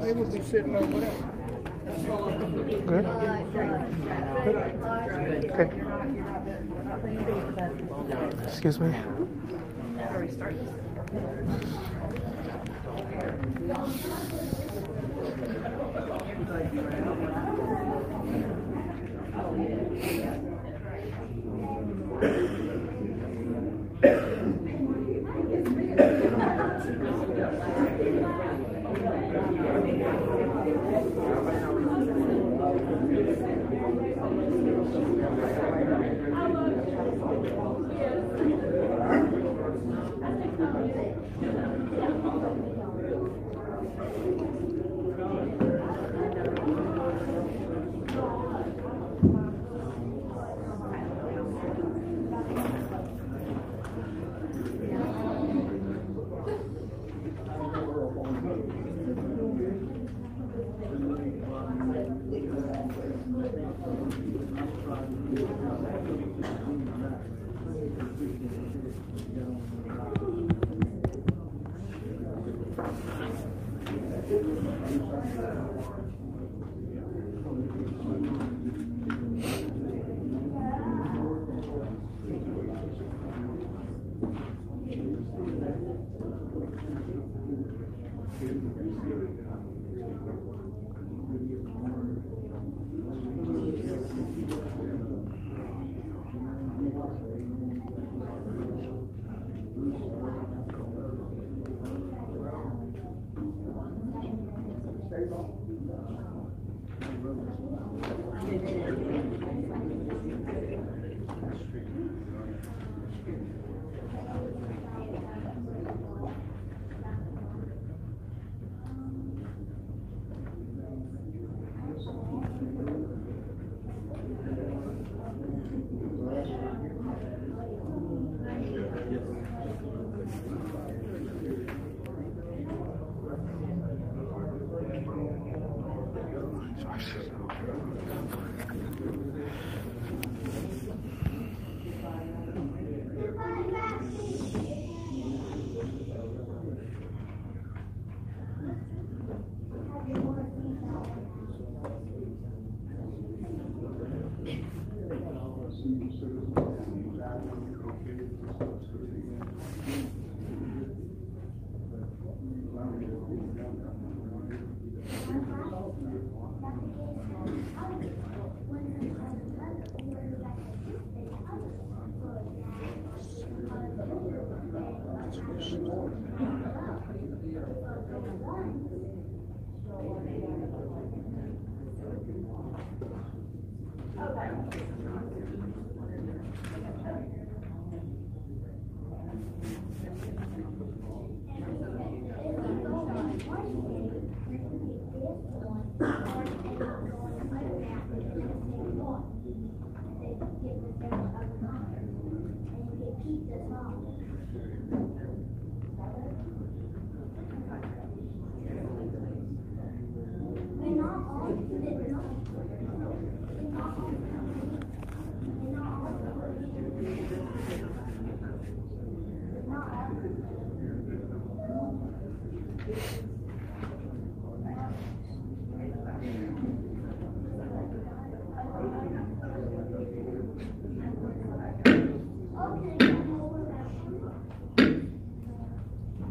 They would be sitting over there. Good. Good. Excuse me.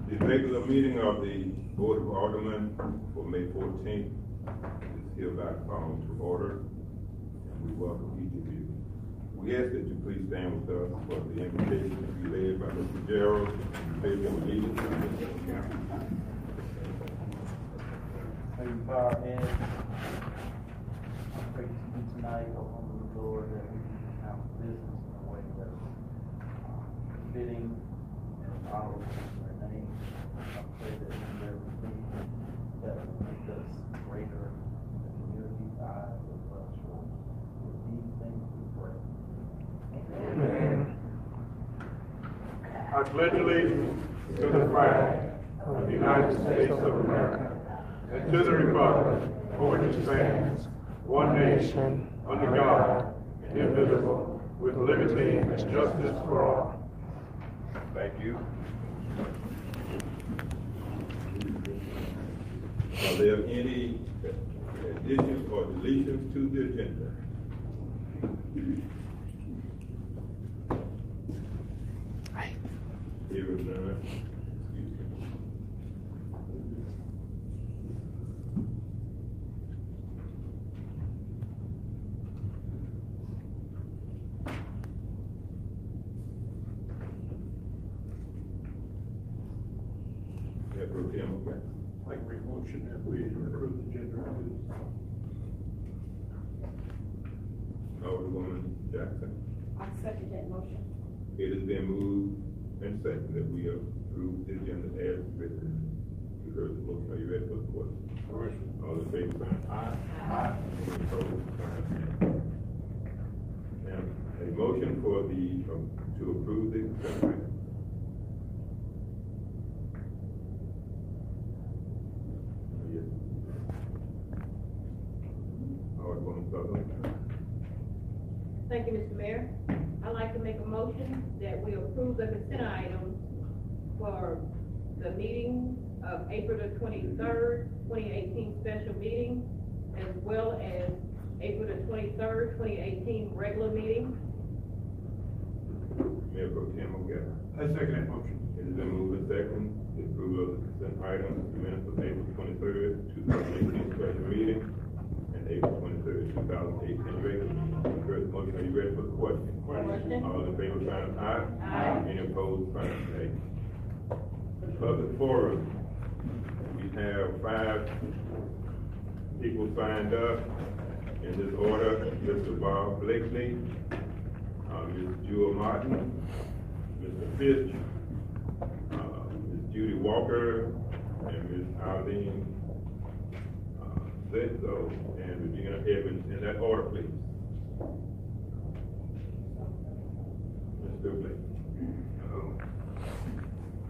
The regular meeting of the Board of Aldermen for May 14th is hereby called to order, and we welcome each of you. We ask that you please stand with us for the invitation to be led by Mr. Gerald and the pledge of allegiance to Mr. County. May we bow our heads. I pray to you tonight, O humble Lord, that we can have business in a way that's fitting and honorable in your name. I pray that in everything that will make us greater in the community's eyes as well. With these things pledge allegiance to the flag of the United States of America and to the republic for which it stands, one nation, under God, indivisible, with liberty and justice for all. Thank you. Are there any additions or deletions to the agenda? Here is none. Like a motion that we approve the gender items. Alderwoman Jackson. I second that motion. It has been moved and seconded that we approve the agenda as written. You heard the motion. Are you ready for the question? All in favor, sign aye. Aye. Any opposed, sign nay. Now, a motion for the to approve the consent item. Thank you, Mr. Mayor. I'd like to make a motion that we approve the consent items for the meeting of April the 23rd, 2018 special meeting, as well as April the 23rd, 2018 regular meeting. Mayor Pro Tem O'Gara. I second that motion. It has been moved and seconded the approval of the consent items, the minutes of April 23rd, 2018 special meeting, and April 23rd, 2018 regular meeting. First motion, are you ready for the question? Question. All in favor, sign aye. Aye. Any opposed, sign nay. Public forum. We have 5 people signed up in this order. Mr. Bob Blakely, Ms. Jewel Martin, Mr. Fitch, Ms. Judy Walker, and Ms. Arlene Zetzo, and Regina Evans. In that order, please. Mr. Blakely.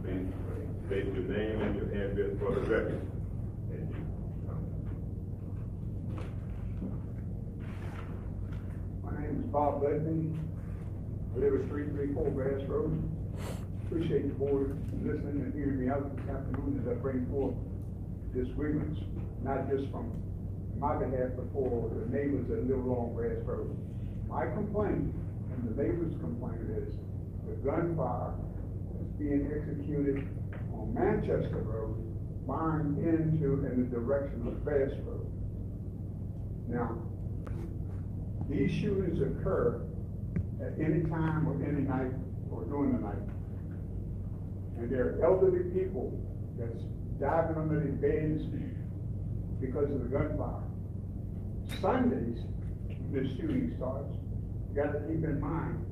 Please state your name and your address for the record. My name is Bob Blakely. I live at 334 Grass Road. Appreciate the board listening and hearing me out this afternoon as I bring forth disagreements, not just from my behalf, but for the neighbors that live along Grass Road. My complaint and the neighbors' complaint is the gunfire is being executed on Manchester Road, lying into in the direction of Grass Road. Now, these shootings occur at any time or any night or during the night. And there are elderly people that's diving under their beds because of the gunfire. Sundays, this shooting starts, you got to keep in mind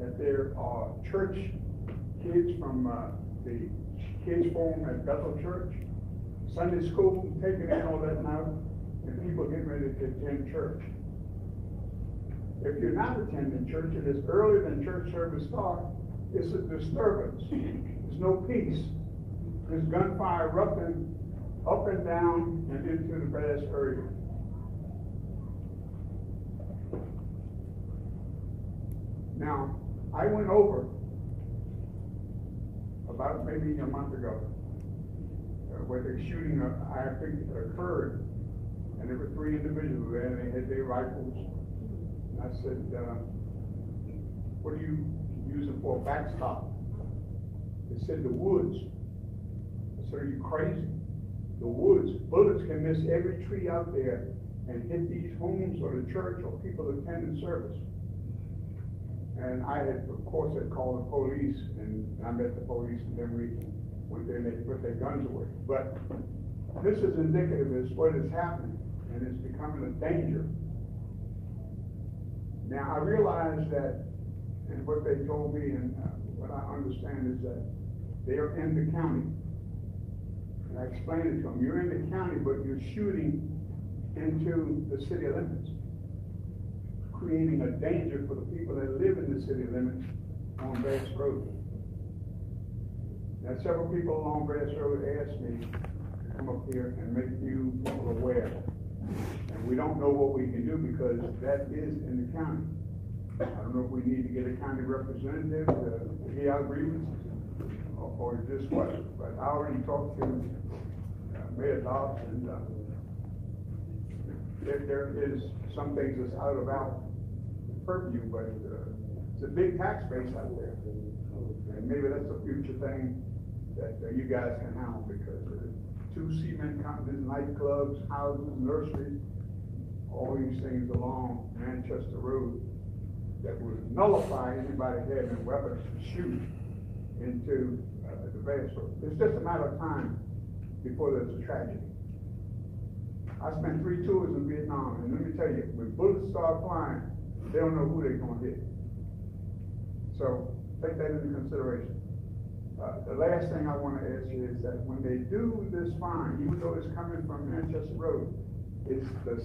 that there are church kids from the kids' home at Bethel Church, Sunday school, taking in all that now, and people getting ready to attend church. If you're not attending church and it's earlier than church service starts, it's a disturbance. There's no peace. There's gunfire erupting up and down and into the grass area. Now, I went over about maybe a month ago where the shooting, I think, occurred, and there were 3 individuals there, and they had their rifles. And I said, what are you using for a backstop? They said, the woods. I said, are you crazy? The woods. Bullets can miss every tree out there and hit these homes or the church or people attending service. And I had, of course, had called the police, and I met the police, and then we went there and they put their guns away. But this is indicative of what is happening, and it's becoming a danger. Now, I realize that, and what they told me, and what I understand is that they are in the county. And I explained it to them. You're in the county, but you're shooting into the city limits, creating a danger for the people that live in the city limits on Bass Road. Now, several people along Grass Road asked me to come up here and make you people aware. And we don't know what we can do because that is in the county. I don't know if we need to get a county representative to hear our grievances or just what, but I already talked to Mayor Dobbs, and there is some things that's out of our purview, but it's a big tax base out there. And maybe that's a future thing that you guys can handle, because 2 cement companies, nightclubs, houses, nurseries, all these things along Manchester Road that would nullify anybody having weapons to shoot into the Bass Road. It's just a matter of time before there's a tragedy. I spent 3 tours in Vietnam, and let me tell you, when bullets start flying, they don't know who they're gonna hit. So take that into consideration. The last thing I want to ask you is that when they do this fine, even though it's coming from Manchester Road, is the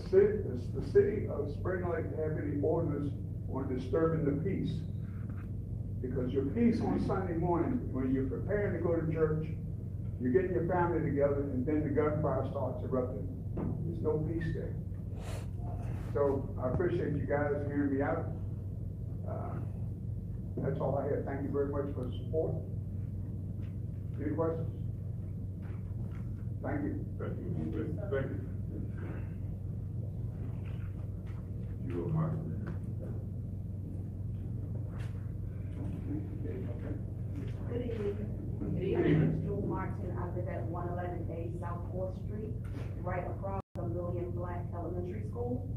city of Spring Lake have any ordinance on disturbing the peace? Because your peace on Sunday morning, when you're preparing to go to church, you're getting your family together, and then the gunfire starts erupting. There's no peace there. So I appreciate you guys hearing me out. That's all I have. Thank you very much for the support. Any questions? Thank you. Thank you. Thank you. You are Mark. Good evening. Good evening. Jewel Martin. I live at 111A South 4th Street, right across from William Black Elementary School.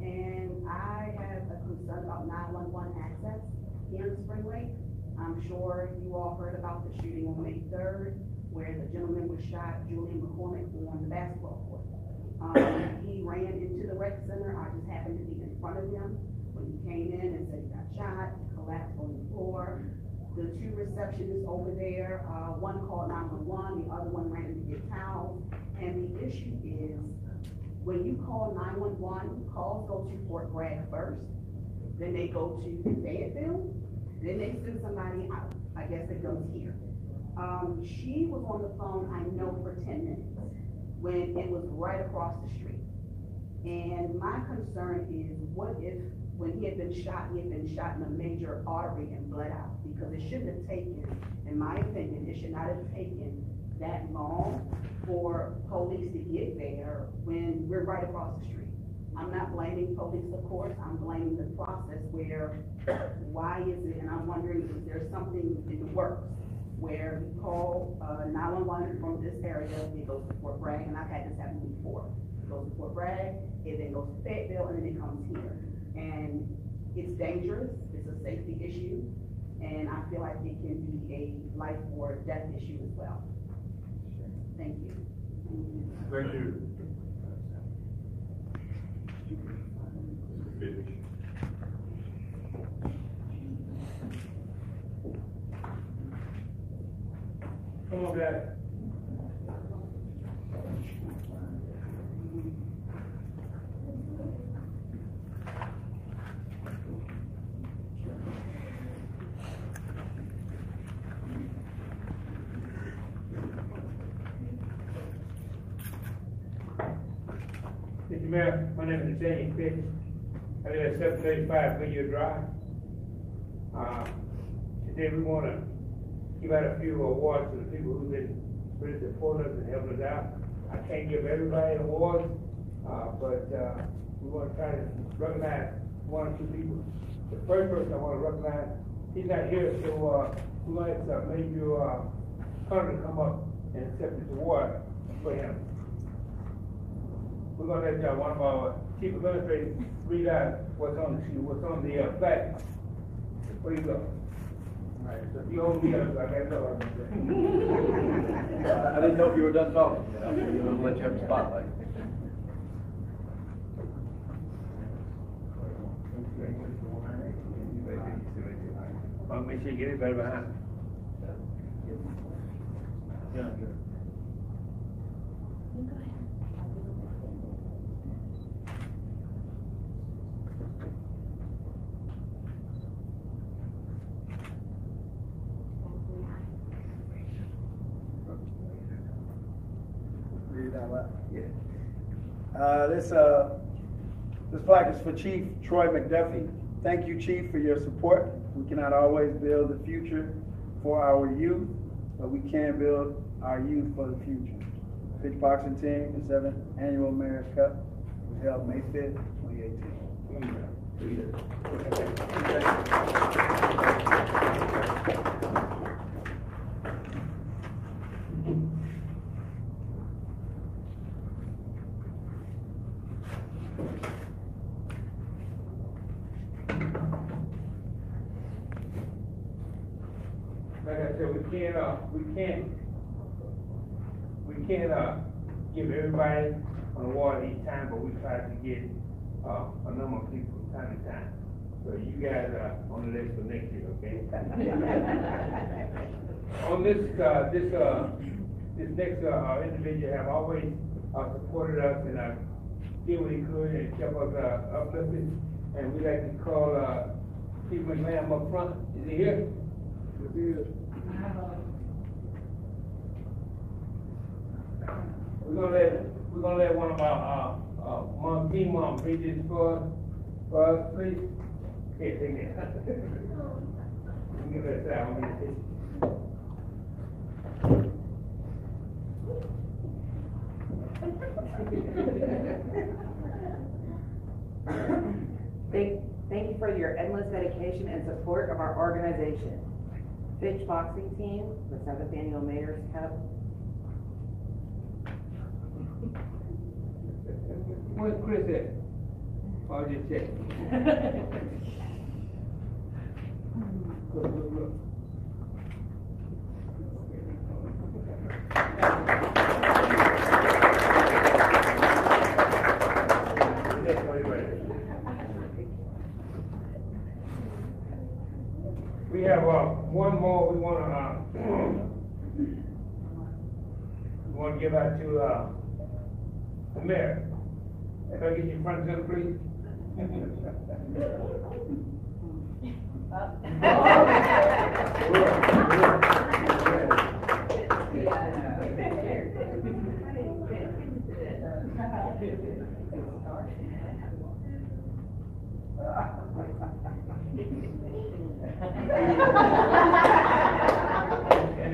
And I have a concern about 911 access here in Spring Lake. I'm sure you all heard about the shooting on May 3rd, where the gentleman was shot, Julian McCormick, on the basketball court. He ran into the rec center. I just happened to be in front of him when he came in and said he got shot, collapsed on the floor. The 2 receptionists over there, one called 911, the other one ran in to get towels. And the issue is, when you call 911, calls go to Fort Bragg first, then they go to Fayetteville, then they send somebody out. I guess it goes here. She was on the phone, I know, for 10 minutes when it was right across the street. And my concern is, what if, when he had been shot in a major artery and bled out? Because it shouldn't have taken, in my opinion, it should not have taken that long for police to get there when we're right across the street. I'm not blaming police, of course. I'm blaming the process where, why is it, and I'm wondering if there's something in the works where we call 911 from this area, it goes to Fort Bragg, and I've had this happen before. It goes to Fort Bragg, it then goes to Fayetteville, and then it comes here. And it's dangerous, it's a safety issue, and I feel like it can be a life or death issue as well. Thank you. Thank you. Come on, guys. Mr. Mayor, my name is James Pitt. I live at 735 Goodyear Drive. Today we want to give out a few awards to the people who've been really supporting us and helping us out. I can't give everybody awards, but we want to try to recognize 1 or 2 people. The first person I want to recognize, he's not here, so we want to make you Hunter come up and accept this award for him. We're going to let one of our chief administrators read out what's on the plaque. Where you go? All right, so you hold me up, so I can't tell what I'm saying. I didn't know if you were done talking. I'm going to let you have the spotlight. I'll make sure you get it better behind. Yeah, sure. This plaque is for Chief Troy McDuffie. Thank you, Chief, for your support. We cannot always build the future for our youth, but we can build our youth for the future. Pitch boxing team, the 7th Annual Mayor's Cup was held May 5th, 2018. Like I said, we can't give everybody an award each time, but we try to get a number of people from time to time. So you guys are on the list for next year, okay? On this next individual have always supported us and did what he could and kept us uplifted. And we'd like to call Chief McLam up front. Is he here? We're gonna let one of our team moms read this for us, please. Here, take it. Give that sound. Thank you for your endless dedication and support of our organization. Pitch boxing team, the 7th Annual Mayor's Cup. Where's Chris at? I'll just check. Look. We have one more we want to give out to the mayor. If I get you in front of them, please. And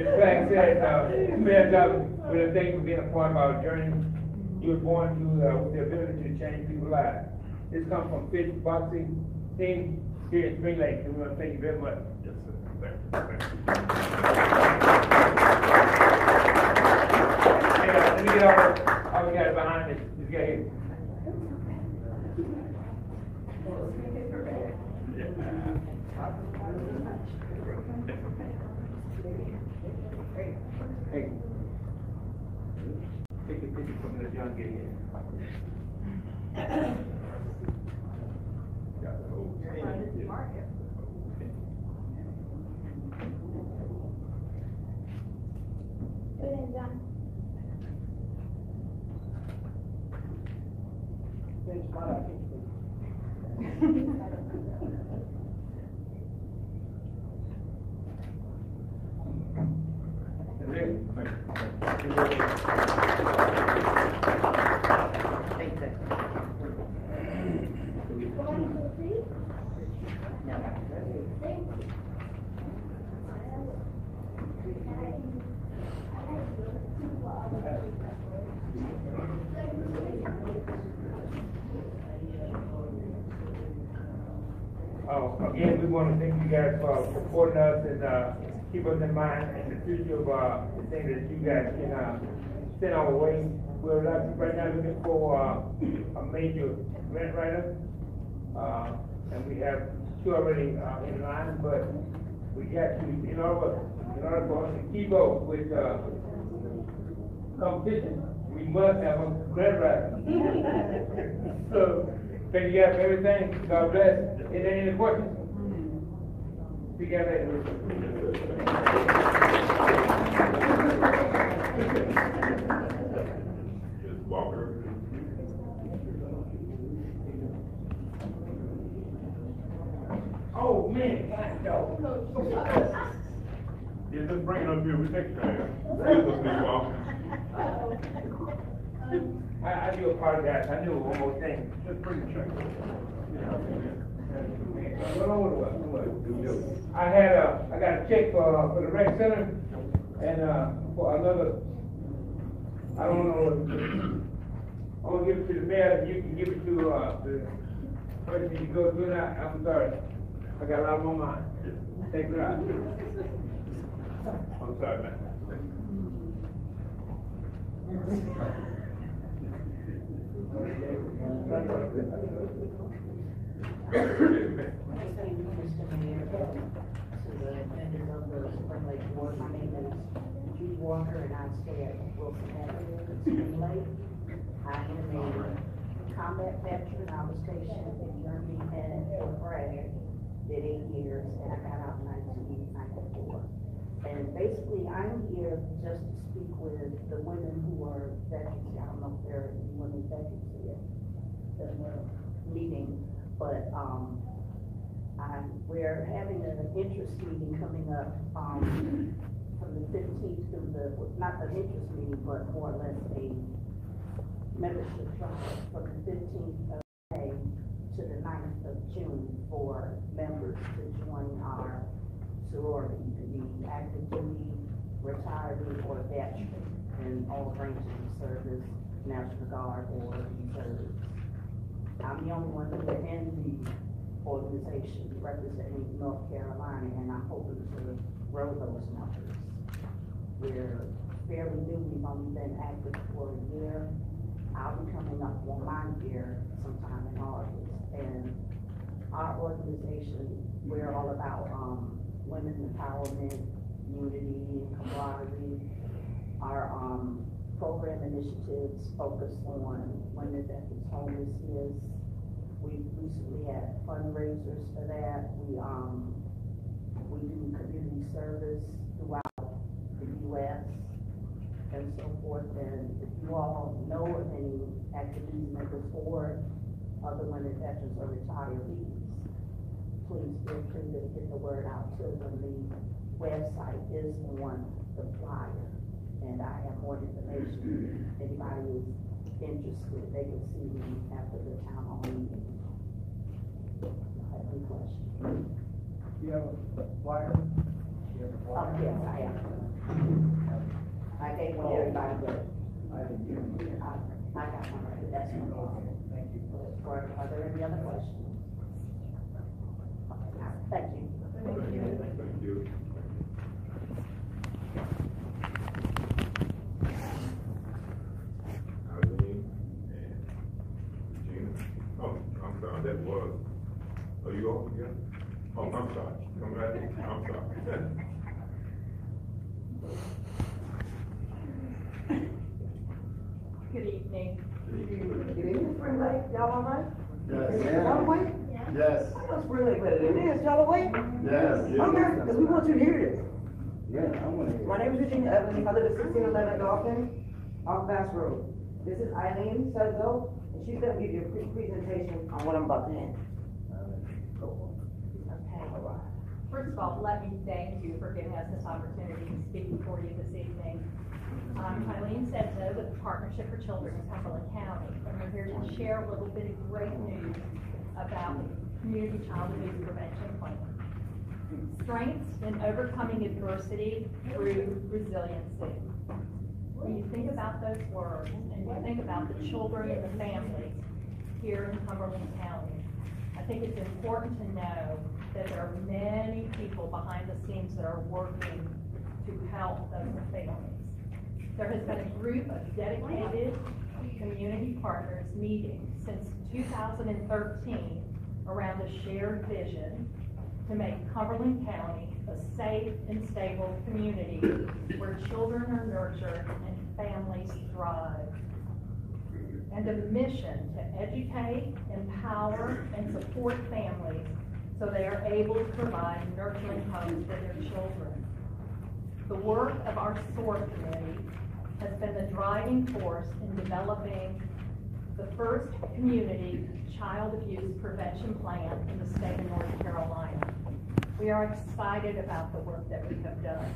the fact that Mayor Dobbs, with a thank you for being a part of our journey. You were born with the ability to change people's lives. This comes from Pitch Boxing Team here in Spring Lake, and we want to thank you very much. Yes, sir. Thank you. Hey, let me get all we got behind this. This guy here. Hey. Take a picture from the John get here. Again, we want to thank you guys for supporting us and keep us in mind in the future of the things that you guys can send our way. We're right now looking for a major grant writer, and we have two already in line, but we got to, in order for us to keep up with competition, we must have a grant writer. So, thank you guys for everything. God bless. Is there any questions? See you guys later. Ms. Walker. Oh, man, God, no. Yeah, just bring it up here. We take time. Excuse us, Ms. Walker. I do apologize, I knew one more thing. Just bring the check. I got a check for the rec center, and, for another, I don't know, I'm gonna give it to the mayor, and you can give it to, the person you go through now. I'm sorry, I got a lot on my mind. Thank you. I'm sorry, man. Thank you, Mr. Mayor. To the members of the Spring Lake Board, my name is Judy Walker, and I stay at Wilson Avenue in Spring Lake. I am a combat veteran. I was stationed in Germany and Fort Bragg, did 8 years, and I got out in 1994. And basically, I'm here just to speak with the women who are veterans. I don't know if there are any women veterans here in the meeting, but we're having an interest meeting coming up from the 15th to the, not an interest meeting, but more or less a membership trial from the 15th of May to the 9th of June for members to join our sorority, to be active duty, retiree, or veteran in all branches of service, National Guard, or reserves. I'm the only one in the organization representing North Carolina, and I'm hoping to grow those numbers. We're fairly new, we've only been active for a year. I'll be coming up on my year sometime in August, and our organization, we're all about women's empowerment, unity, and camaraderie. Our program initiatives focus on women veterans homelessness. We recently had fundraisers for that. We do community service throughout the U.S. and so forth. And if you all know of any activities members or other women veterans or retirees, please feel free to get the word out to them. The website is on the flyer, and I have more information. If anybody is interested, they can see me after the town hall meeting. Any questions? You have a flyer? Yes, I have. I gave one to everybody, but I got one right here. That's one. Thank you. Are there any other questions? Thank you. Thank you. Eileen and Regina. Oh, I'm sorry, that was. Are you all together? Oh, I'm sorry. Come back. I'm sorry. Good evening. Good evening, Spring Lake. Y'all all right? Yes. Y'all awake? Yes. I know Spring Lake better than this. Y'all awake? Yes. Okay, because we want you to hear this. Yeah, I want to hear. My name is Virginia Evans. I live at 1611 Dolphin, off Bass Road. This is Eileen Sudville, and she's going to give you a quick presentation on what I'm about to hand. Okay. First of all, let me thank you for giving us this opportunity to speak before you this evening. I'm Eileen Sedzo with the Partnership for Children in Cumberland County, and we're here to share a little bit of great news about the Community Child Abuse Prevention Plan. Strengths in overcoming adversity through resiliency. When you think about those words, and you think about the children and the families here in Cumberland County, I think it's important to know that there are many people behind the scenes that are working to help those families. There has been a group of dedicated community partners meeting since 2013 around a shared vision to make Cumberland County a safe and stable community where children are nurtured and families thrive. And a mission to educate, empower, and support families so they are able to provide nurturing homes for their children. The work of our SOAR committee has been the driving force in developing the first community child abuse prevention plan in the state of North Carolina. We are excited about the work that we have done.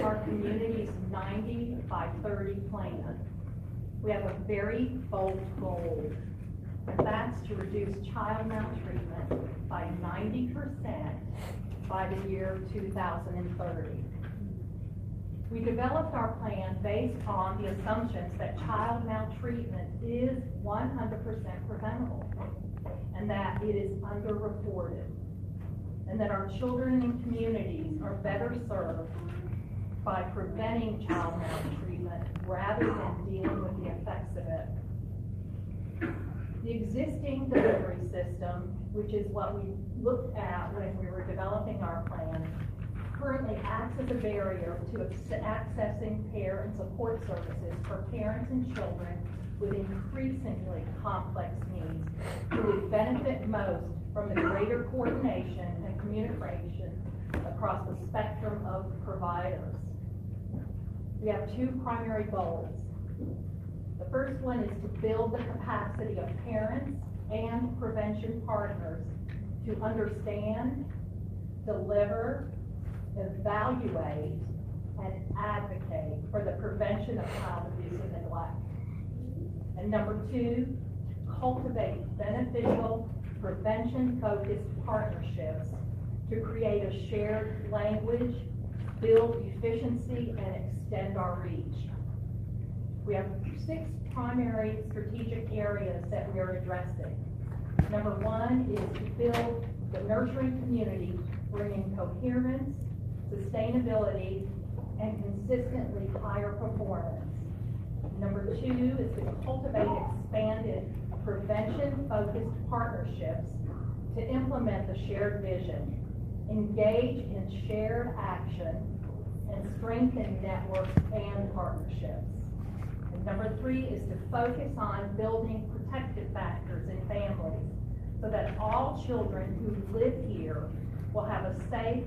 Our community's 90 by 30 plan we have a very bold goal, and that's to reduce child maltreatment by 90% by the year 2030. We developed our plan based on the assumptions that child maltreatment is 100% preventable, and that it is underreported, and that our children and communities are better served by preventing child maltreatment rather than dealing with the effects of it. The existing delivery system, which is what we looked at when we were developing our plan, currently acts as a barrier to accessing care and support services for parents and children with increasingly complex needs who would benefit most from the greater coordination and communication across the spectrum of providers. We have two primary goals. The first one is to build the capacity of parents and prevention partners to understand, deliver, evaluate, and advocate for the prevention of child abuse and neglect. And number two, cultivate beneficial, prevention-focused partnerships to create a shared language, build efficiency, and extend our reach. We have 6 primary strategic areas that we are addressing. Number 1 is to build the nurturing community, bringing coherence, sustainability, and consistently higher performance. Number 2 is to cultivate expanded prevention-focused partnerships to implement the shared vision, engage in shared action, and strengthen networks and partnerships. And number 3 is to focus on building protective factors in families so that all children who live here will have a safe,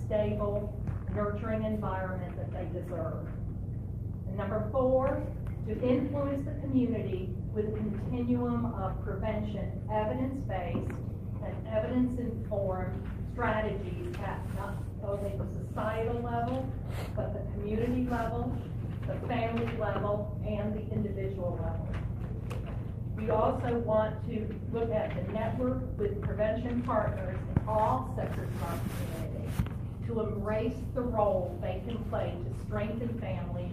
stable, nurturing environment that they deserve. And number 4, to influence the community with a continuum of prevention, evidence-based and evidence-informed strategies at not only the societal level, but the community level, the family level, and the individual level. We also want to look at the network with prevention partners in all sectors of our community to embrace the role they can play to strengthen families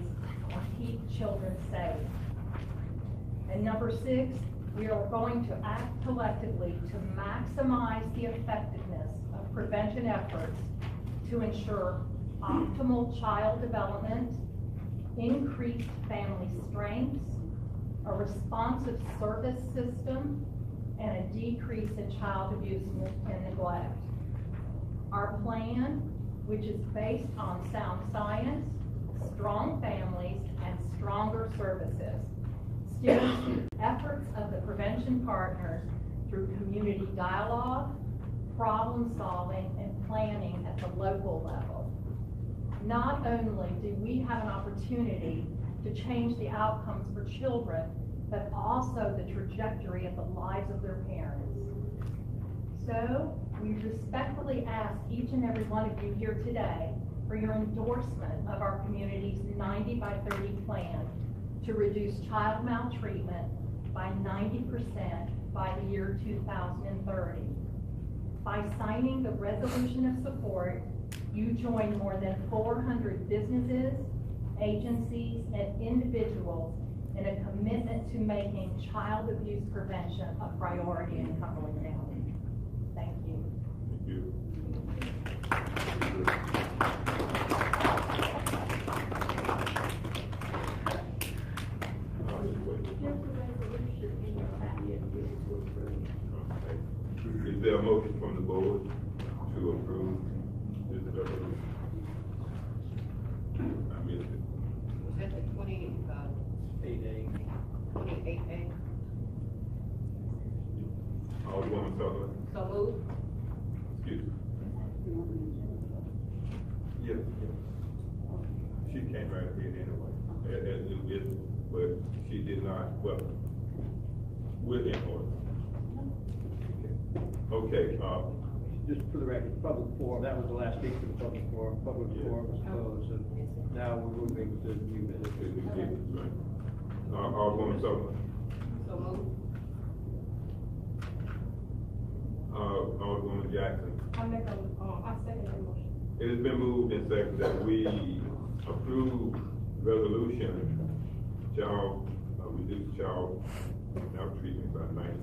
and keep children safe. And number 6, we are going to act collectively to maximize the effectiveness of prevention efforts to ensure optimal child development, increased family strengths, a responsive service system, and a decrease in child abuse and neglect. Our plan, which is based on sound science, strong families, and stronger services, steers the efforts of the prevention partners through community dialogue, problem solving, and planning at the local level. Not only do we have an opportunity to change the outcomes for children, but also the trajectory of the lives of their parents. So, we respectfully ask each and every one of you here today for your endorsement of our community's 90 by 30 plan to reduce child maltreatment by 90% by the year 2030. By signing the resolution of support, you join more than 400 businesses, agencies, and individuals in a commitment to making child abuse prevention a priority in Cumberland County. Thank you. Thank you. Is there a motion from the board to approve this resolution? I missed it. Was that the 28A? Alderwoman Sutherland? So moved. Excuse me. Yes, yes. She came right here anyway, as it is, but she did not, well, we're in order. Okay, Just for the record, public forum, that was the last speaker for the public forum. Public forum was closed, and now we're moving to new business. Alderwoman Sutherland. So moved. Alderwoman Jackson. I second that motion. It has been moved and seconded that we approve resolution reduce child maltreatment by 90%.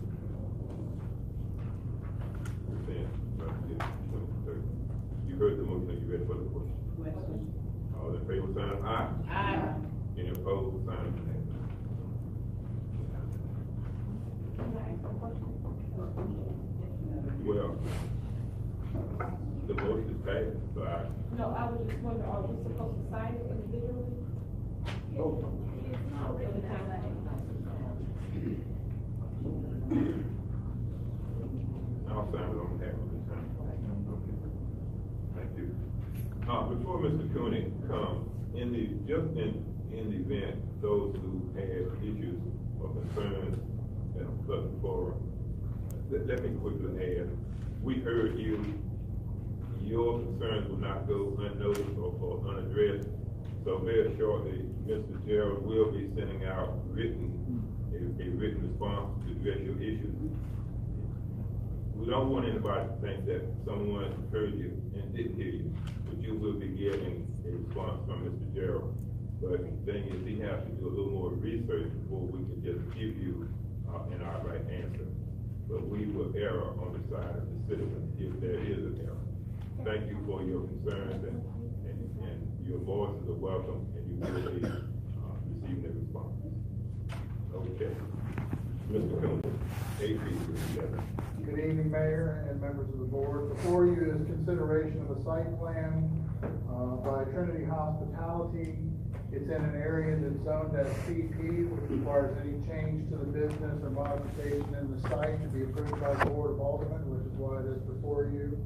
You heard the motion, are you ready for the question? All in favor, sign aye. Aye. Any opposed, sign nay. Well, the motion is passed, so I. No, I was just wondering, are we supposed to sign it individually? Oh. I'll sign it on behalf of the town. Thank you. Before Mr. Cooney comes, in the event, those who have issues or concerns that are put forward, let me quickly add, we heard you. Your concerns will not go unnoticed or unaddressed. So very shortly, Mr. Gerald will be sending out a written response to address your issues. We don't want anybody to think that someone heard you and didn't hear you, but you will be getting a response from Mr. Gerald. But the thing is, he has to do a little more research before we can just give you an outright answer. But we will err on the side of the citizen if there is an error. Thank you for your concerns, and your voices are welcome, and you will be receiving a response. Okay. Mr. Cooney, AP. Good evening, Mayor and members of the board. Before you is consideration of a site plan by Trinity Hospitality. It's in an area that's zoned as CP, which requires any change to the business or modification in the site to be approved by the Board of Aldermen, which is why it is before you.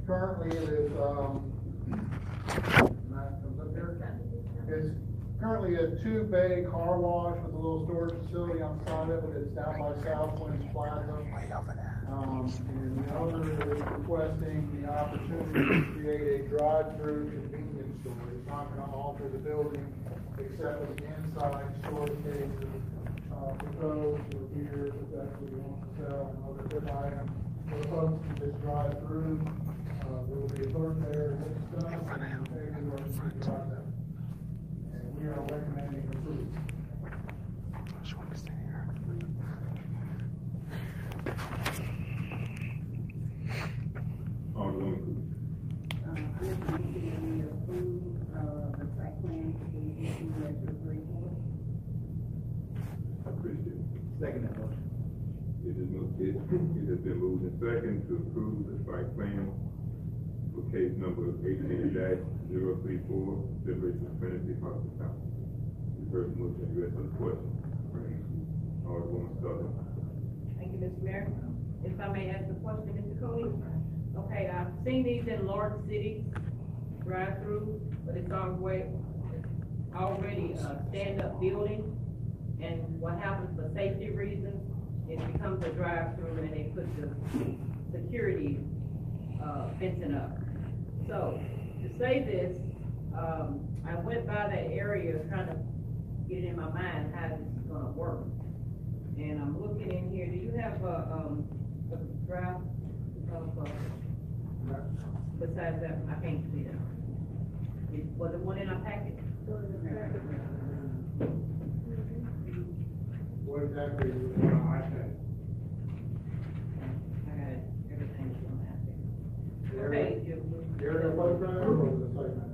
Currently, it is, it's currently a 2-bay car wash with a little storage facility on the side of it. It's down by Southwinds Plaza. And the owner is requesting the opportunity to create a drive-through convenience store. It's not going to alter the building except for the inside storage cases, for Coke or beer, if that's what you want to sell, and other good items. For the folks who just drive through, there will be a clerk there, it's done, and maybe we're going to drive that. And we are recommending approval. Second that motion. It has been moved and second to approve the site plan for case number 18-034, Liberation of Trinity Hospitality. You heard the motion, you asked the question. Alderwoman Sutherland. Thank you, Mr. Mayor. If I may ask a question, Mr. Cooney? Okay, I've seen these in large cities, drive-through, but it's already a stand-up building. And what happens for safety reasons, it becomes a drive-through and they put the security fencing up. So, to say this, I went by that area trying to get it in my mind how this is going to work. And I'm looking in here, do you have a drive? Besides that, I can't see that. Was the one in our packet? What exactly is the one I said? I got everything from that. The area photograph or the site map?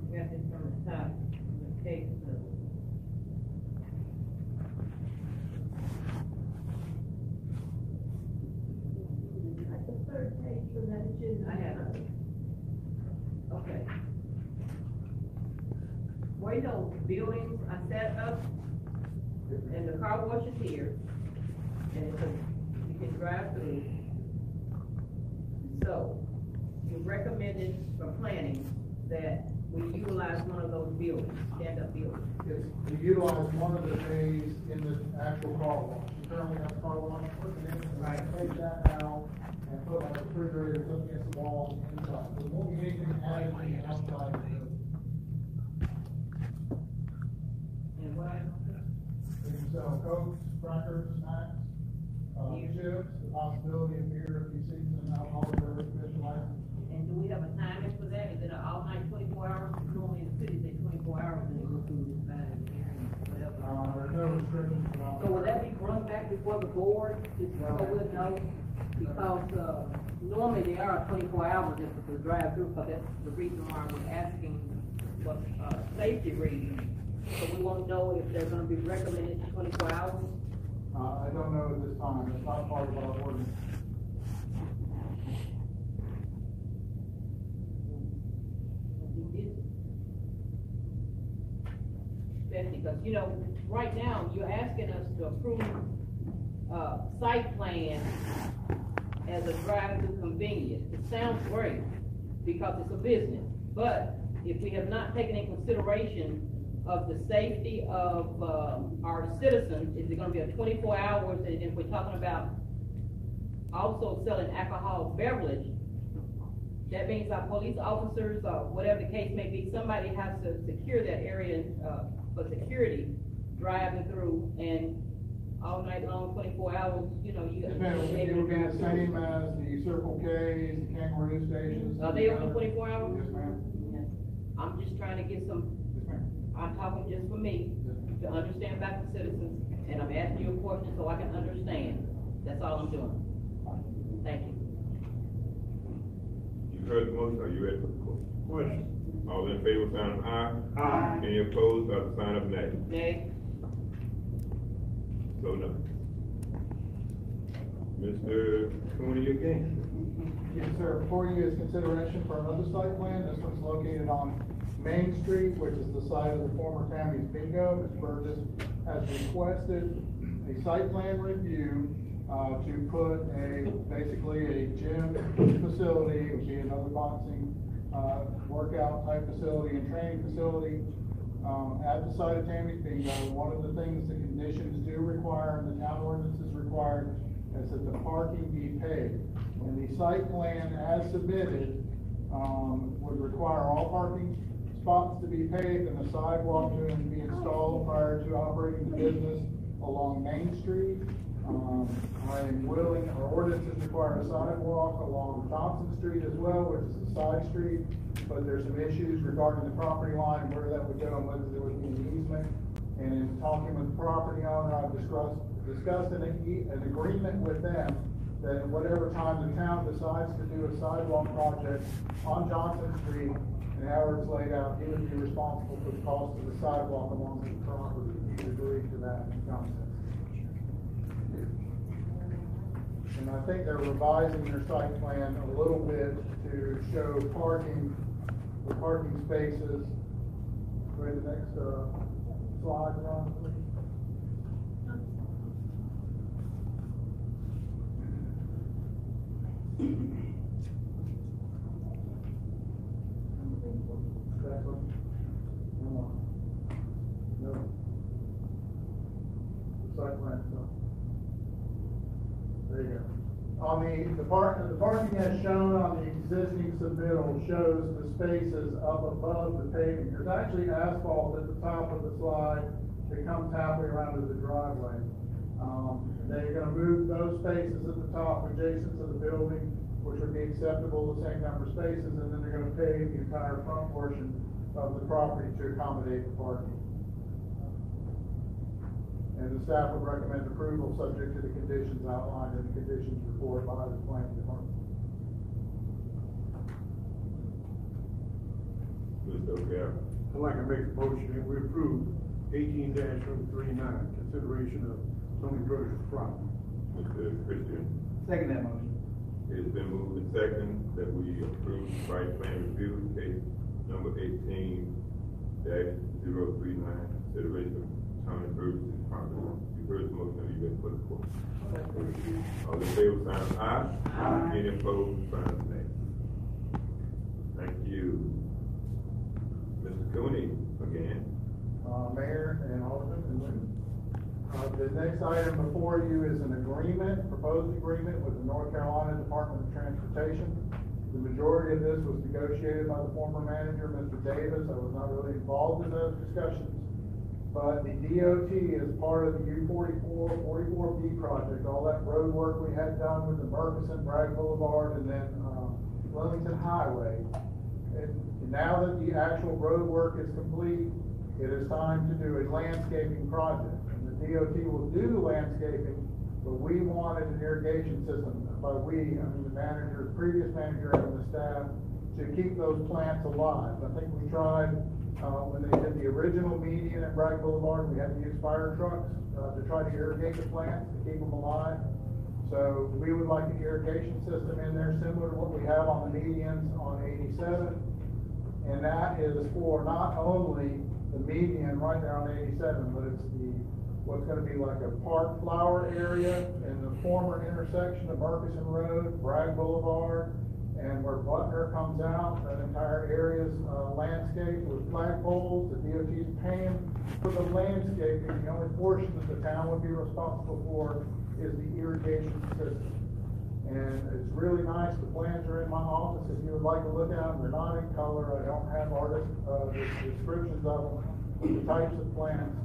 We got this from the top, the case. Like the third page from that agenda. I have it. Okay. Where those buildings are set up, and the car wash is here, and you can drive through. So, you recommended for planning that we utilize one of those buildings, stand-up buildings. Yes, we utilize one of the bays in the actual car wash. We currently have a car wash, put it in, and I take that out and put my refrigerator up against the wall inside. There won't be anything added to the outside of the building. sell cokes, crackers, snacks, chips, the possibility of beer if he sees an alcoholic beverage official license. And do we have a timing for that? Is it an all night 24 hours? Normally in the city, say 24 hours and they go through this bad whatever. There's no restrictions about So will that be brought back before the board, just so we'll know? Because, normally they are 24 hours just for the drive-through, because that's the reason why we're asking for, safety reasons. So we won't know if they're gonna be recommended 24 hours? I don't know at this time, it's not part of our ordinance. Because, you know, right now, you're asking us to approve, site plan as a drive-through convenience. It sounds great, because it's a business, but if we have not taken in consideration of the safety of, our citizens, is it gonna be a 24 hours, and if we're talking about also selling alcohol beverage, that means our police officers, or whatever the case may be, somebody has to secure that area, for security, driving through, and all night long, 24 hours, you know, you. It would be the same as the Circle K's, the Kangaroo stations. Are they open 24 hours? Yes, ma'am. Yes. I'm just trying to get some, Yes, ma'am. I'm talking just for me, to understand about the citizens, and I'm asking you a question so I can understand. That's all I'm doing. Thank you. You heard the motion, are you ready for the question? Question. All in favor, sign of aye. Aye. Any opposed, by the sign of nay. Nay? So no. Mr. Cooney again. Yes, sir. Before you is consideration for another site plan. This one's located on Main Street, which is the site of the former Tammy's Bingo. Ms. Burgess has requested a site plan review to put basically a gym facility. It would be another boxing workout type facility and training facility at the site of Tammy's Bingo. One of the things the conditions do require, and the town ordinance is required, is that the parking be paid. And the site plan as submitted would require all parking spots to be paved and a sidewalk to be installed prior to operating the business along Main Street. I am willing, our ordinances require a sidewalk along Johnson Street as well, which is a side street, but there's some issues regarding the property line, where that would go, and whether there would be an easement. And in talking with the property owner, I've discussed an agreement with them that at whatever time the town decides to do a sidewalk project on Johnson Street, and however it's laid out, he would be responsible for the cost of the sidewalk along the property. He agreed to that concept. And I think they're revising their site plan a little bit to show parking, the parking spaces. Go ahead to the next slide, Ron, please. No. The site plan, no. There you go. On the parking as shown on the existing submittal shows the spaces up above the pavement. There's actually asphalt at the top of the slide that comes halfway around to the driveway. They're gonna move those spaces at the top adjacent to the building, which would be acceptable, the same number of spaces, and then they're gonna pave the entire front portion of the property to accommodate the parking. And the staff would recommend approval subject to the conditions outlined in the conditions report by the planning department. Mr. O'Gara. I'd like to make a motion that we approve 18-039, consideration of Tony Burgess' property. Mr. Christian. Second that motion. It's been moved and second that we approve site plan review, case number 18-039, consideration of Tony Burgess' property. You heard the motion, you ready for the court? All in favor, sign of aye. Aye. Any opposed, sign of nay. Thank you. Mr. Cooney, again. Mayor and Aldermen and women. The next item before you is an agreement, proposed agreement with the North Carolina Department of Transportation. The majority of this was negotiated by the former manager, Mr. Davis. I was not really involved in those discussions. But the DOT is part of the U44B project, all that road work we had done with the Murchison, Bragg Boulevard, and then, Wellington Highway. And now that the actual road work is complete, it is time to do a landscaping project. And the DOT will do the landscaping, but we wanted an irrigation system. By we, I mean the manager, previous manager and the staff, to keep those plants alive. I think we tried, when they did the original median at Bragg Boulevard, we had to use fire trucks, to try to irrigate the plants, to keep them alive. So we would like an irrigation system in there similar to what we have on the medians on 87. And that is for not only the median right there on 87, but it's what's gonna be like a park flower area in the former intersection of Murchison Road, Bragg Boulevard, and where Butner comes out. That entire area's landscaped with flagpoles. The DOT is paying for the landscaping. The only portion that the town would be responsible for is the irrigation system. And it's really nice. The plans are in my office if you would like to look at them. They're not in color. I don't have the descriptions of them. But the types of plants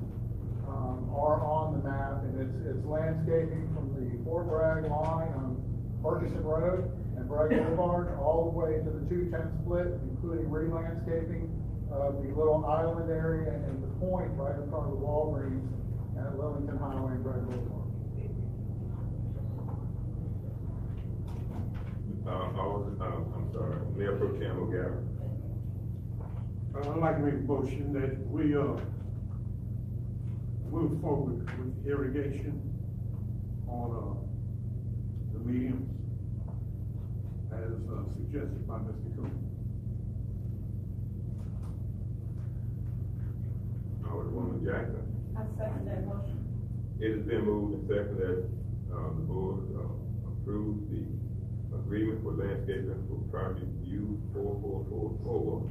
are on the map, and it's landscaping from the Fort Bragg line on Ferguson Road and Bragg Boulevard all the way to the 210 split, including re-landscaping of the little island area and the point right in front of the Walgreens at Wellington Highway and Bragg Boulevard. I'm sorry, Mayor Pro Tem O'Gara. I'd like to make a motion that we, move forward with irrigation on, the mediums as, suggested by Mr. Coon. Alderwoman Jackson. I second that motion. It has been moved and seconded that, the board, approve the agreement for landscaping for project U4444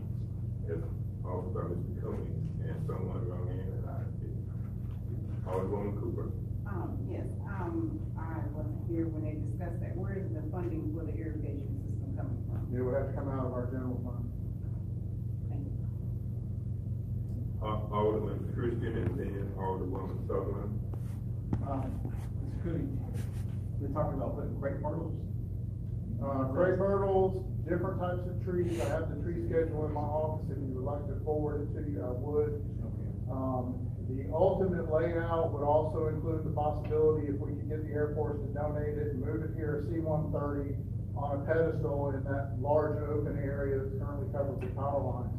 as offered by Mr. Coney and someone wrong in and I did. Alderwoman Cooper. Yes, I wasn't here when they discussed that. Where is the funding for the irrigation system coming from? It would have to come out of our general fund. Thank you. Alderman Christian and then Alderwoman Sutherland. Mr. Cooney, we're talking about putting crepe myrtles. Crepe myrtles, different types of trees. I have the tree schedule in my office. If you would like to forward it to you, I would. The ultimate layout would also include the possibility if we could get the Air Force to donate it and move it here at C-130 on a pedestal in that large open area that's currently covered with power lines,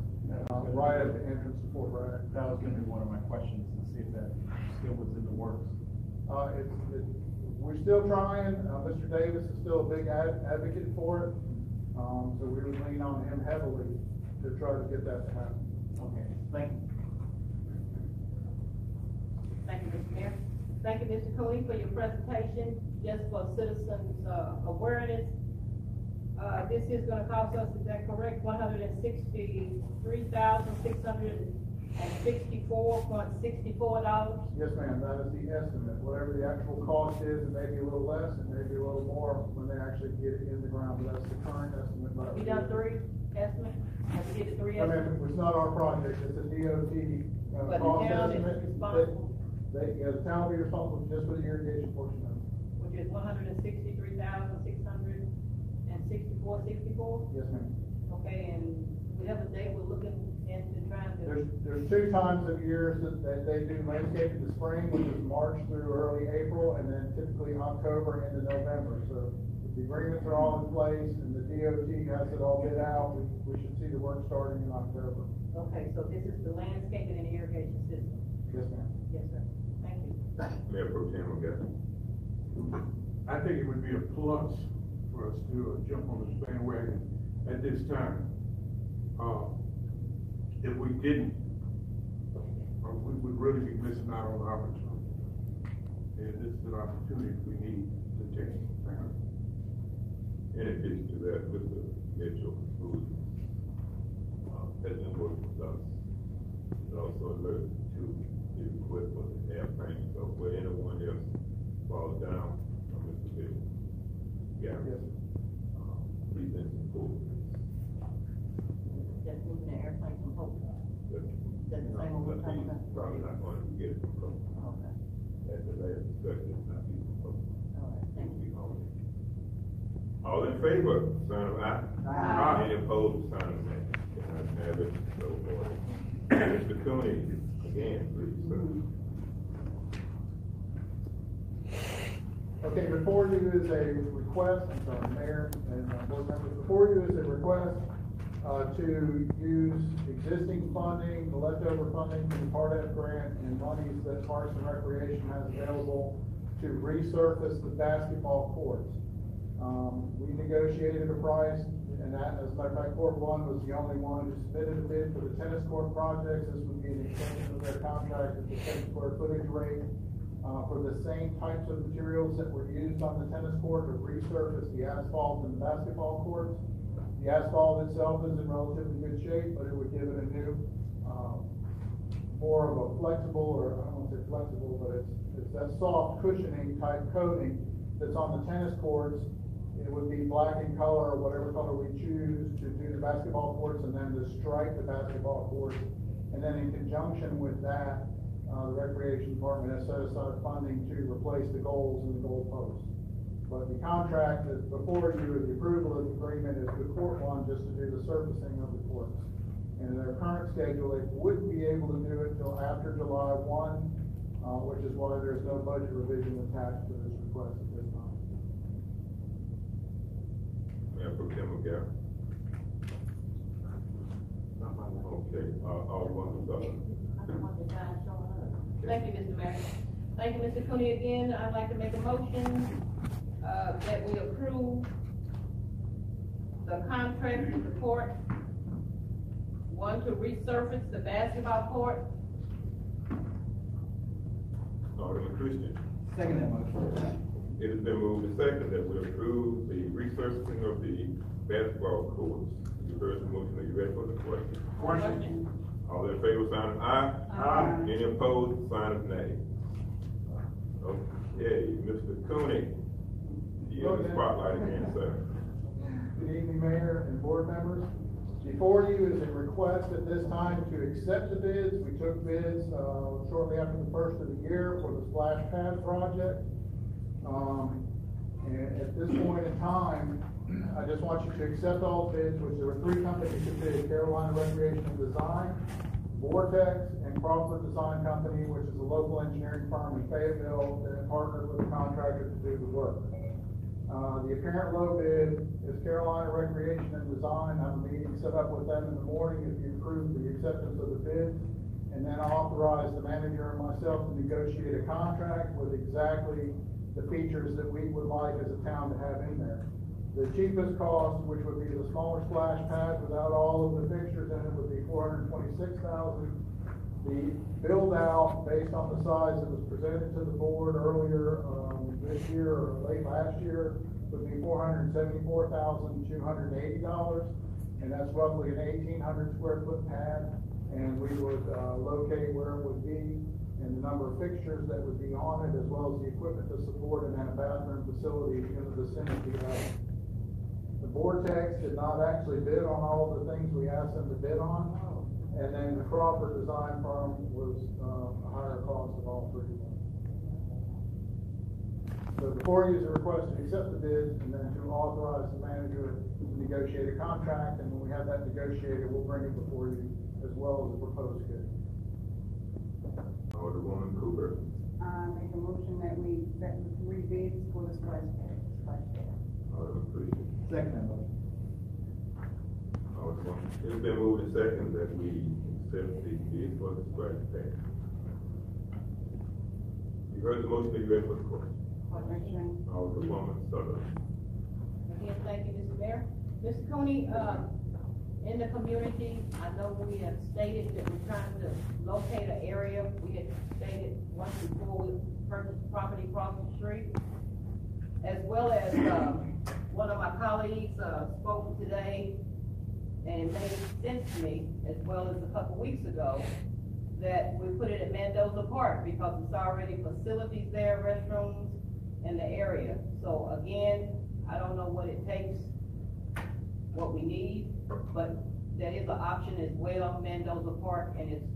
right at the entrance to Fort Bragg. That was gonna be one of my questions, to see if that still was in the works. We're still trying. Mr. Davis is still a big advocate for it. So we would lean on him heavily to try to get that to happen. Okay, thank you. Thank you, Mr. Mayor. Thank you, Mr. Cooney, for your presentation. Just for citizens' awareness, this is gonna cost us, is that correct, $163,664.64? Yes, ma'am, that is the estimate. Whatever the actual cost is, it may be a little less, it may be a little more when they actually get it in the ground, but that's the current estimate. Have you done three estimates? Have you did the three I estimates? mean, it's not our project, it's a DOT, But the cost town is estimate. responsible, The town will be responsible just for the irrigation portion of it. which is $163,664.64? Yes, ma'am. Okay, and we have a date we're looking into trying to. There's two times of years that they do landscaping, the spring, which is March through early April, and then typically October into November. So if the agreements are all in place and the DOT has it all bid out, we should see the work starting in October. Okay, so this is the landscaping and irrigation system? Yes, ma'am. Yes, sir. Thank you. Mayor Pro Tem O'Gara. I think it would be a plus for us to jump on this bandwagon at this time. If we didn't, we would really be missing out on the opportunity. And this is an opportunity we need to take. In addition to that, Mr. Mitchell, who has been working with us, is also alerted to the request for the airplane. So where anyone else falls down on Mr. Mitchell, Yes. please send some forward. Just moving the airplane from Hope. Yes. That's same one we're talking about? Probably not going to get it from Coke. Okay. At the last discussion, it's not people from Coke. All right, thank you. All in favor, sign of aye. Aye. Any opposed, sign of nay. Ayes have it, so ordered. Mr. Cooney, again, please, sir. Okay, before you is a request, I'm sorry, Mayor and board members, before you is a request to use existing funding, the leftover funding from the Part F grant and monies that Parks and Recreation has available to resurface the basketball courts. We negotiated a price, and that, as a matter of fact, Court 1 was the only one who submitted a bid for the tennis court projects. This would be an extension of their contract at the same square footage rate. For the same types of materials that were used on the tennis court to resurface the asphalt in the basketball courts. The asphalt itself is in relatively good shape, but it would give it a new, more of a flexible, or I don't want to say flexible, but it's that soft cushioning type coating that's on the tennis courts. It would be black in color, or whatever color we choose to do the basketball courts, and then to stripe the basketball courts. And then in conjunction with that, the Recreation Department has set aside funding to replace the goals and the goal posts. But the contract that's before you, the approval of the agreement is the Court 1 just to do the surfacing of the courts. And in their current schedule, they wouldn't be able to do it until after July 1, which is why there's no budget revision attached to this request at this time. Mayor Pro Tem McGarrett. Okay, Alderman Gonzalez. Thank you, Mr. Mayor. Thank you, Mr. Cooney. Again, I'd like to make a motion, that we approve the contract with the court. One, to resurface the basketball court. Alderman Christian. Second that motion. It has been moved and seconded that we approve the resurfacing of the basketball courts. You heard the motion, are you ready for the question? Question. All in favor, sign of aye. Aye. Any opposed, sign of nay. Okay, Mr. Cooney, you're in the spotlight again, sir. Good evening, Mayor and board members. Before you is a request at this time to accept the bids. We took bids shortly after the first of the year for the splash pad project. And at this point in time, I just want you to accept all bids, which there were 3 companies who bid: Carolina Recreation and Design, Vortex, and Crawford Design Company, which is a local engineering firm in Fayetteville that partnered with the contractor to do the work. The apparent low bid is Carolina Recreation and Design. I have a meeting set up with them in the morning if you approve the acceptance of the bids, and then authorize the manager and myself to negotiate a contract with exactly the features that we would like as a town to have in there. The cheapest cost, which would be the smaller splash pad without all of the fixtures in it, would be $426,000. The build out, based on the size that was presented to the board earlier this year or late last year, would be $474,280, and that's roughly an 1,800 square foot pad. And we would locate where it would be and the number of fixtures that would be on it, as well as the equipment to support it, and a bathroom facility in the vicinity of it. The Vortex did not actually bid on all of the things we asked them to bid on. And then the Crawford Design Firm was a higher cost of all 3 of them. So before you is a request to accept the bids, and then to authorize the manager to negotiate a contract, and when we have that negotiated, we'll bring it before you, as well as the proposed bid. Alderwoman Cooper. Make a motion that we accept the 3 bids for the splash pad. Alderman Christian. Second that motion. It's been moved and seconded that we accept the bid for the splash pad. You heard the motion, are you ready for the question? Alderwoman Sutherland. Again, thank you, Mr. Mayor. Mr. Cooney, in the community, I know we have stated that we're trying to locate an area. We had stated once before we purchased property across the street, as well as one of my colleagues spoke today, and it made sense to me, as well as a couple weeks ago, that we put it at Mendoza Park because it's already facilities there, restrooms in the area. So again, I don't know what it takes, what we need, but that is an option as well, Mendoza Park, and it's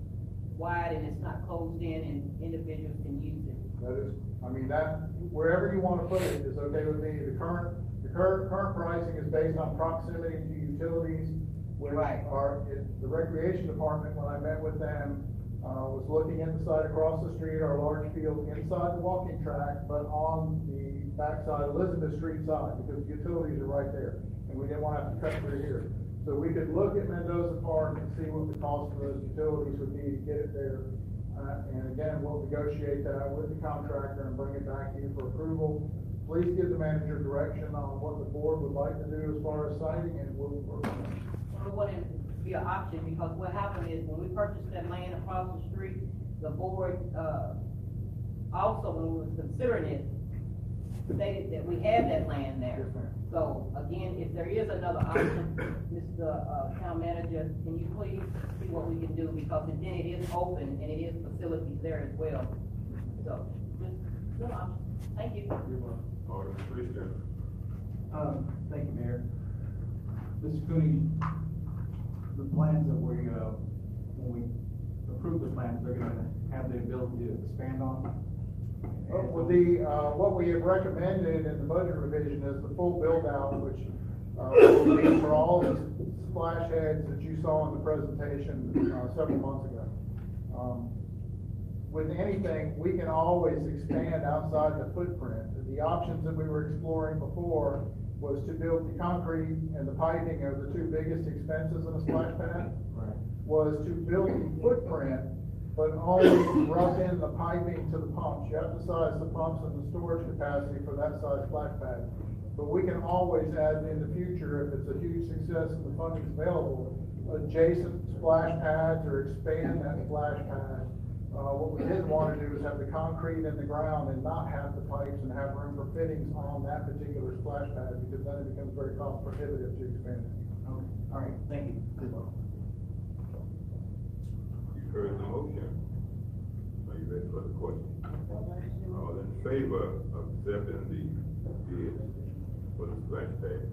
wide and it's not closed in and individuals can use it. That is, I mean, that, wherever you wanna put it is okay with me. The current pricing is based on proximity to utilities, which are, the recreation department, when I met with them, was looking at the site across the street, our large field inside the walking track, but on the backside, Elizabeth Street side, because the utilities are right there, and we didn't wanna have to cut through here. So we could look at Mendoza Park and see what the cost of those utilities would be to get it there. And again, we'll negotiate that with the contractor and bring it back to you for approval. Please give the manager direction on what the board would like to do as far as siting, and we'll work on it. We want it to be an option, because what happened is when we purchased that land across the street, the board, also when we was considering it, stated that we had that land there. So again, if there is another option, Mr. Town Manager, can you please see what we can do, because then it is open and it is facilities there as well. So, just no option. Thank you. Alderman Christian. Thank you, Mayor. Mr. Cooney, the plans that we, when we approve the plans, they're gonna have the ability to expand on. With the, what we have recommended in the budget revision is the full build out, which, will be for all the splash heads that you saw in the presentation, several months ago. With anything, we can always expand outside the footprint. The options that we were exploring before was to build the concrete and the piping are the two biggest expenses in a splash pad. Right. Was to build the footprint, but only rough in the piping to the pumps. You have to size the pumps and the storage capacity for that size splash pad. But we can always add in the future, if it's a huge success and the funding's available, adjacent splash pads or expand that splash pad. What we didn't want to do is have the concrete in the ground and not have the pipes and have room for fittings on that particular splash pad, because then it becomes very cost prohibitive to expand it. Okay, all right, thank you. You've heard the motion. Are you ready for the question? All in favor of accepting the bid for the splash pad?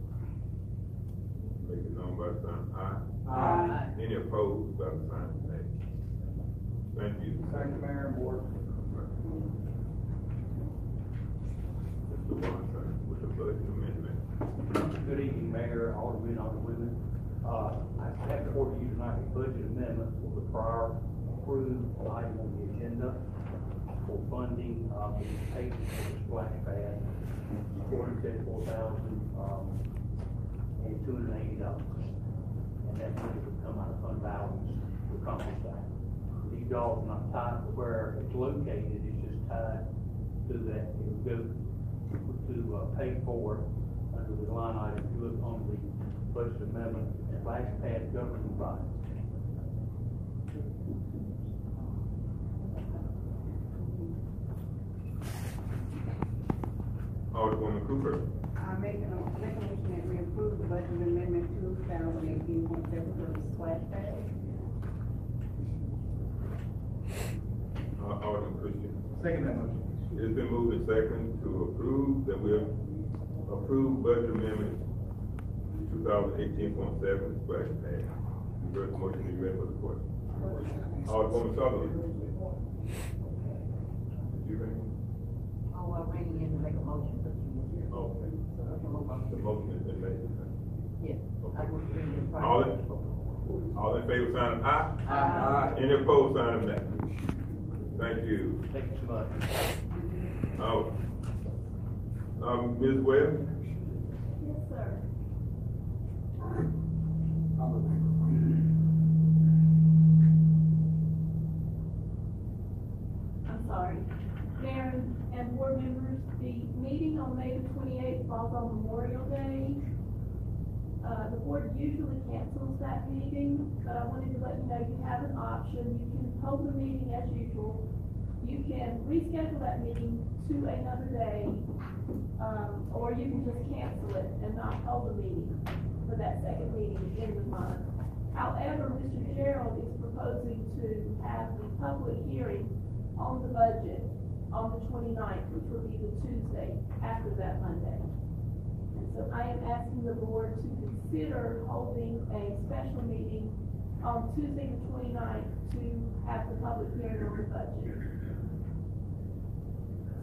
Make it known by the sign aye. Aye. Any opposed by the sign nay? Thank you. Thank you, Mayor and Board. Mr. Watson, with the budget amendment. Good evening, Mayor, Aldermen, Alderwomen. I have before you tonight a budget amendment for the prior approved item on the agenda for funding of the paving for the splash pad, $474,280. And that money would come out of fund balance to accomplish that. These dollars are not tied to where it's located, it's just tied to that. It would go to pay for under the line item, if you look on the budget amendment, splash pad governing body. Alderwoman Cooper. I make a motion that we approve the budget amendment 2018.7 for the splash pad. Alderman Christian. Second that motion. It's been moved and second to approve that we approve budget amendment 2018.7 splash pad. You heard the motion, you ready for the question? Alderwoman Sutherland. Did you ready? Oh, I ran in to make a motion, but you were here. Okay. The motion has been made. Yes. Okay. I was reading it. All in favor, sign of aye. Aye. Any opposed, sign of nay. Thank you. Thank you so much. Ms. Webb? Yes, sir. I'm sorry. Mayor and board members, the meeting on May the 28th falls on Memorial Day. The board usually cancels that meeting, but I wanted to let you know you have an option. You can hold the meeting as usual. You can reschedule that meeting to another day, or you can just cancel it and not hold the meeting for that second meeting in the month. However, Mr. Gerald is proposing to have the public hearing on the budget on the 29th, which will be the Tuesday after that Monday. And so I am asking the board to consider holding a special meeting on Tuesday the 29th to have the public hearing on the budget.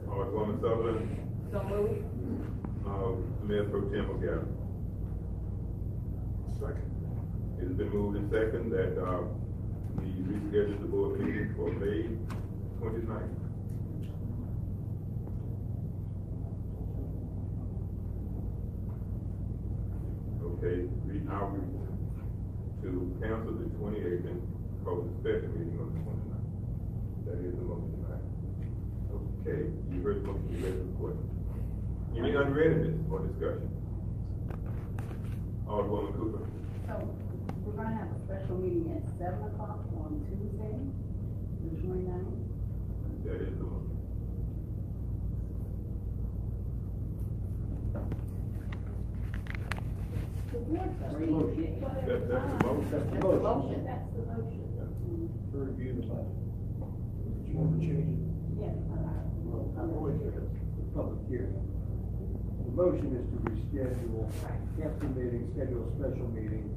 Alderwoman Sutherland, So moved. Mayor Pro Tem McGarry. Second. It's been moved and second that, we reschedule the board meeting for May 29th. Okay, now we to cancel the 28th and call the special meeting on the 29th. That is the motion tonight. Okay, you heard the motion, you ready for the question? Any unreadiness for discussion? Alderwoman Cooper. So, we're gonna have a special meeting at 7 o'clock on Tuesday, the 29th. That is the motion. The board That's trustees the motion. get whatever That's the time. motion. That's the motion. That's the motion. To review the budget. You want to change it? Yes. Public hearing. The motion is to reschedule, cancel meeting, schedule a special meeting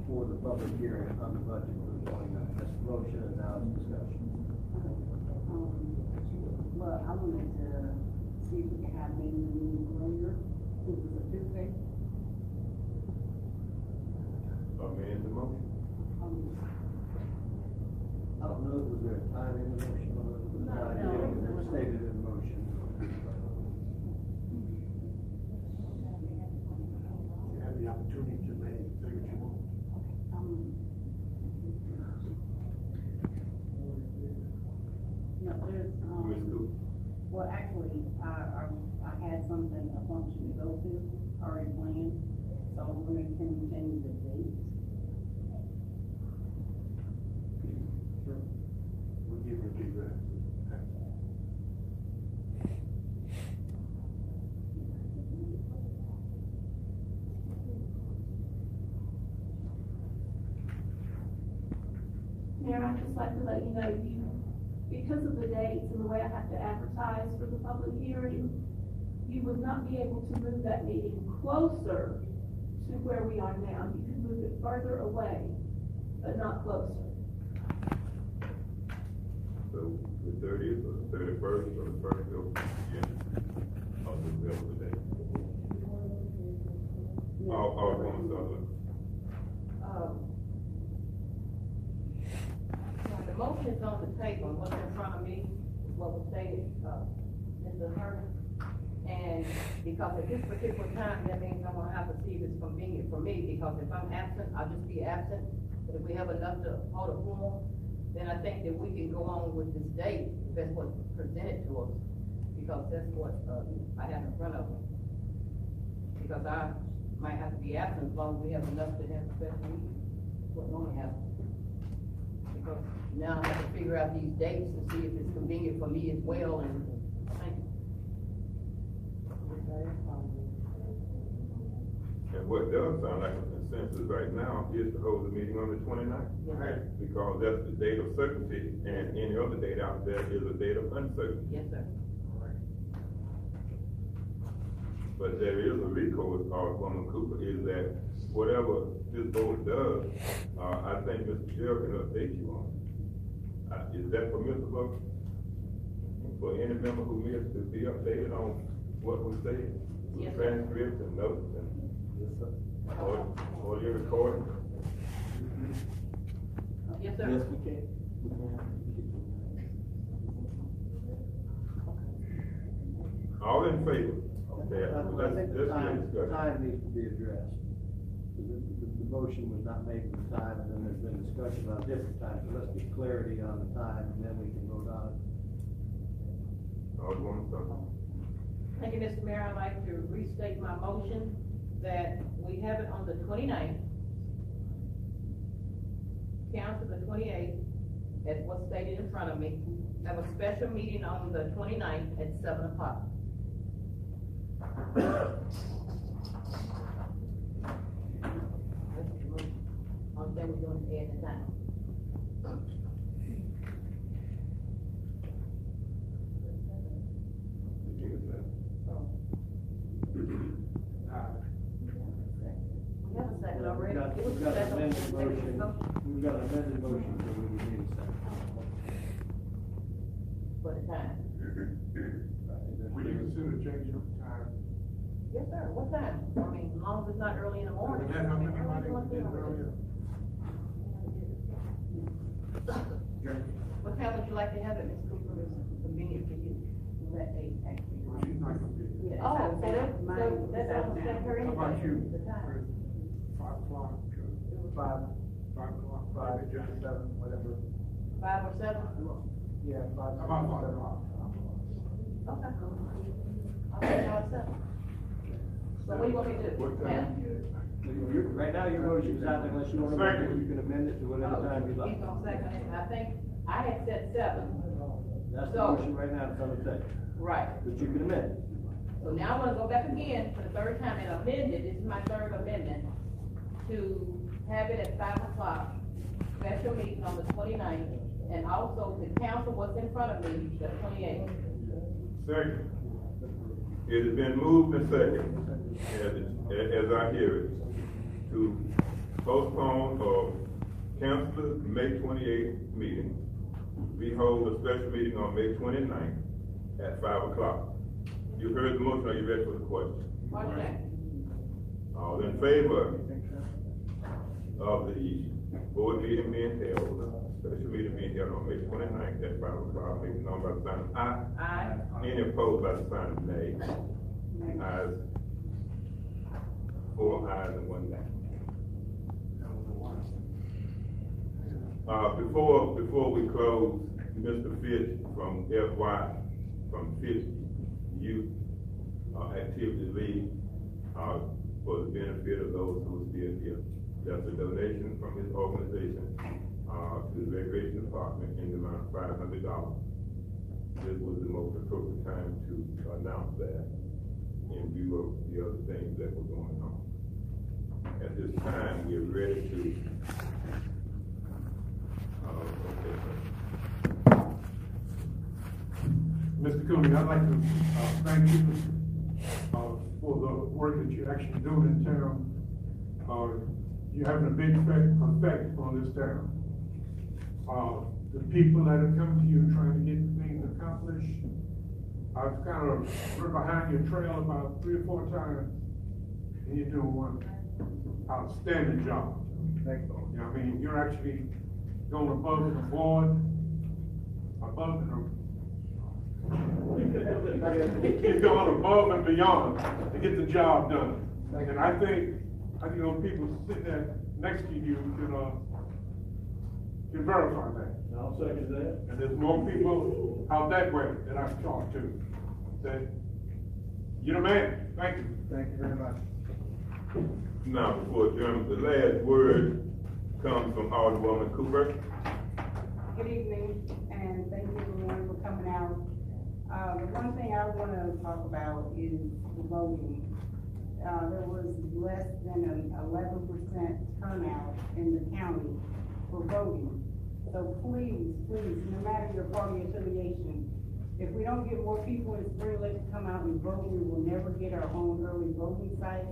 for the public hearing on the budget for the 29th. That's the motion, and now it's discussion. Well, I wanted to see if we can have maybe a meeting earlier, it was a Tuesday. Amend the motion. I don't know, was there a time in the motion? No. It was stated in the motion. You have the opportunity to say what you want. No, there's, well, actually, I had something, a function to go to, already planned, so we're gonna change the date. Sure. We'll give you feedback. Mayor, I'd just like to let you know, because of the dates and the way I have to advertise for the public hearing, you would not be able to move that meeting closer to where we are now. You can move it further away, but not closer. So the 30th or the 31st or the 1st of the day. Alderwoman Sutherland. The motion is on the table, what's in front of me, is what was stated, Mr. Herman. And because at this particular time, that means I'm gonna have to see if it's convenient for me, because if I'm absent, I'll just be absent. But if we have enough to hold a forum, then I think that we can go on with this date, if that's what's presented to us. Because that's what, I have in front of me. Because I might have to be absent as long as we have enough to have a special meeting, what normally happens. Because now I have to figure out these dates to see if it's convenient for me as well, and thank you. And what does sound like a consensus right now is to hold the meeting on the 29th. Yes. Because that's the date of certainty, and any other date out there is a date of uncertainty. Yes, sir. But there is a recourse, Alderwoman Cooper, is that whatever this board does, I think Mr. Chair can update you on. Is that permissible for any member who missed to be updated on what we said? Yes, sir. Transcripts and notes and audio recording? Yes, sir. Yes, we can. All in favor? Okay, I think the let's discuss. time needs to be addressed. The motion was not made at the time, and then there's been discussion about different times, so let's get clarity on the time, and then we can vote on it. Alderwoman Sutherland. Thank you, Mr. Mayor. I'd like to restate my motion that we have it on the 29th, council the 28th, as what's stated in front of me. Have a special meeting on the 29th at 7 o'clock. Only thing we're doing is add the time. We have a second. it already. We've got It was we've got an second. amended motion, we've got an amended motion, so we need a second. For the time. We can consider changing the time. Yes, sir, what time? I mean, as long as it's not early in the morning. Is that how many money we did earlier? What time would you like to have it, Ms. Cooper, is convenient for you? That date, actually. Well, she's not gonna be here. Yeah, Oh, so so that's, mine so is that's out all now. set her How about anyway, you? the time. 5 o'clock, 5, 5 o'clock, 5, 5 o'clock. 7, whatever. 5 or 7? Yeah, 5. How about 5 o'clock? Okay. I'll let y'all set. So what do you want me to do? What Now? time? Right now, your motion is out, unless you want to amend it, you can amend it to whatever time you like. He's gonna second it, I think, I had set 7, That's the So- motion right now, it's on the table, right. but you can amend it. So now I'm gonna go back again for the third time and amend it, this is my third amendment, to have it at 5 o'clock, special meeting on the 29th, and also to cancel what's in front of me, the 28th. Second. It has been moved and second, as I hear it, to postpone or cancel the May 28th meeting. We hold a special meeting on May 29th at 5 o'clock. You heard the motion, are you ready for the question? Okay. All in favor of the board meeting being held, special meeting being held on May 29th at 5 o'clock, make it known by the sign of aye. Aye. Any opposed by the sign of nay? Ayes. 4 ayes and 1 nay. Before we close, Mr. Fitch from Fitch Youth Activity League, for the benefit of those who are still here. That's a donation from his organization, to the Recreation Department in the amount of $500. This was the most appropriate time to announce that in view of the other things that were going on. At this time, we are ready to, Mr. Cooney, I'd like to thank you for the work that you're actually doing in town. You're having a big effect on this town. The people that have come to you trying to get things accomplished, I've kind of run behind your trail about 3 or 4 times, and you're doing one outstanding job. Thank you. You know, I mean, you're actually going above and above, you're going above and beyond to get the job done. And I think people sitting there next to you can verify that. I'll second that. And there's more people out that way that I've talked to that you're the man. Thank you. Thank you very much. now before adjournment, the last word comes from Alderwoman Cooper. Good evening, and thank you everyone for coming out. The one thing I want to talk about is the voting. There was less than an 11% turnout in the county for voting. So please, no matter your party affiliation, if we don't get more people in Spring Lake to come out and vote, we will never get our own early voting sites.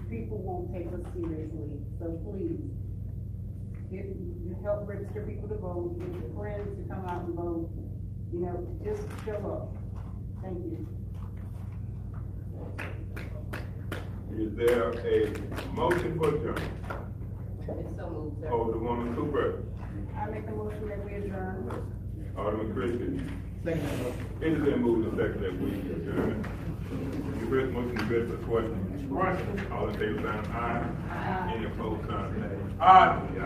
People won't take us seriously. So please, help register people to vote, get your friends to come out and vote. You know, just show up. Thank you. Is there a motion for adjournment? It's so moved, sir. Alderwoman Cooper. I make a motion that we adjourn. Alderman Christian. Second. It has been moved and seconded that we adjourn. You heard the motion, you ready for the question? All in favor, sign of aye. Any opposed, sign of nay. Aye. The ayes